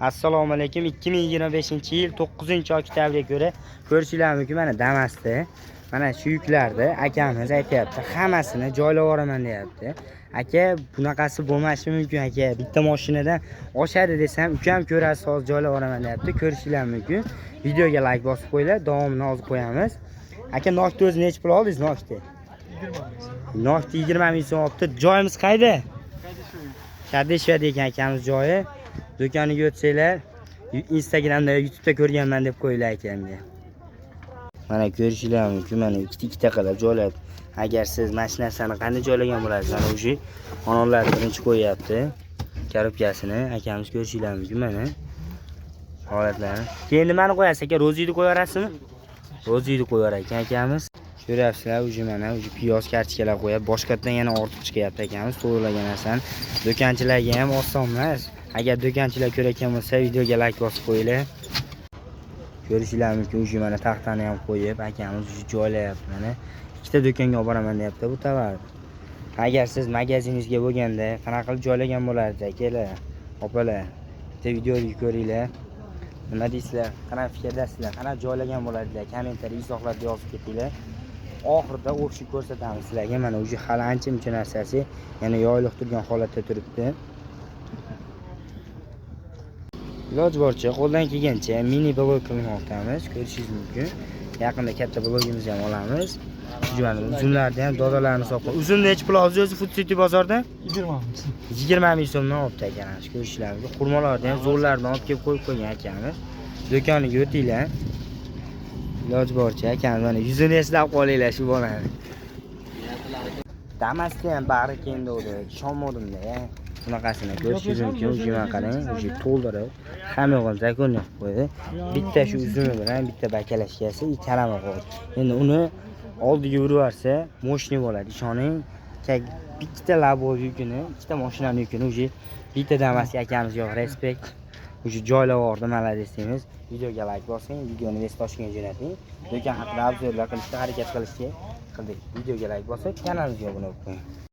Assalomu alaykum. 2025-yil 9-oktyabrga ko'ra ko'rishinglar mumkin. Mana Damas'da, mana shu yuklarda akamiz aytayapti, hammasini joylab yuboraman deyapti. Aka, bunaqasi bo'lmashi mumkin aka. Bitta mashinadan oshadi desam, ukam ko'rasiz, hozir joylab yuboraman deyapti. Ko'rishinglar mumkin. Videoga like bosib qo'yinglar, davomini hozir qo'yamiz. Aka, noshta o'zi necha pul oldingiz noshta? 20 ming. Noshta 20 ming so'm olibdi. Joyimiz qayda? Kadeshvada ekan akamiz joyi. Do'koniga o'tsanglar, Instagramda, YouTube'da ko'rganman deb qo'yinglar akamga. Mana ko'rishinglar mumkin, mana ikkita qilib joylab. Agar siz mana shu narsani qanday joylagan bo'lasiz, ana o'sha xononlar birinchi qo'yapti. Korobkasini akamiz ko'rishinglar mumkin mana. Holatlarni. Keyin nimani qo'yasiz aka? Roziyni qo'yaverasizmi? Roziyni qo'yar ekan akamiz. Ko'ryapsizlar, o'sha mana o'sha piyoz kartikalar qo'yapti. Boshqatdan yana ortiq chiqyapti akamiz. To'g'rilagan narsani. Do'konchilarga ham oson emas. Agar do'konchilar ko'rayotgan bo'lsa, videoga like bosib qo'yinglar. Ko'rishinglar mumkin, o'sha mana taxtani ham qo'yib, akamiz o'sha joylayapti mana. Ikkita do'konga olib boraman deyapti bu tovarni. Agar siz magaziningizga bo'lganda qanaqa qilib joylagan bo'lardi akalar, opalar? Bitta videoni ko'ringlar. Nima deysizlar? Qanaqa fikrdasizlar? Qanaqa joylagan bo'lardilar? Kommentariyga izohlarda yozib ketinglar. Oxirida o'xshib ko'rsatamiz sizlarga. Mana o'sha hali ancha-muncha narsasi yana yoyilib turgan holatda turibdi. Iloji boricha qo'ldan kelgancha mini blog qilmoqdamiz, ko'rishingiz mumkin. Yaqinda katta blogimizni ham olamiz. Juvon uzunlarni ham, dodalarni hisobga. Uzun necha pul oldi o'zi Food City bozorda? 20 ming. 20 ming so'mdan olibdi akamiz, ko'rishingiz mumkin. Xurmolarni ham zo'rlardan olib kelib qo'yib qo'ygan akamiz. Do'koniga o'tinglar. Iloji boricha akamiz mana yuzini eslab qolinglar shu bolani. Damas'da ham bari keldi, ishonmadim-da. Bunaqasini ko'rishingiz mumkin. O'sha qarang, o'sha to'ldirib, hamma yo'g'ini zakonli qilib qo'ydi. Bitta shu uzuni bilan bitta bakalashkasi ikkalami qoldi. Endi uni oldiga urarsa, moshina bo'ladi. Ishoning, bitta labov yukini, ikkita mashinani yukini o'sha bitta Damas'ga akamizga respekt. O'sha joylab yubordi, malades deymiz. Videoga like bosing, videoni Vestoshga jo'nating. Do'kon haqida obzorlar qilishga harakat qilishga qildik. Videoga like bosib, kanalimizga obuna bo'ling.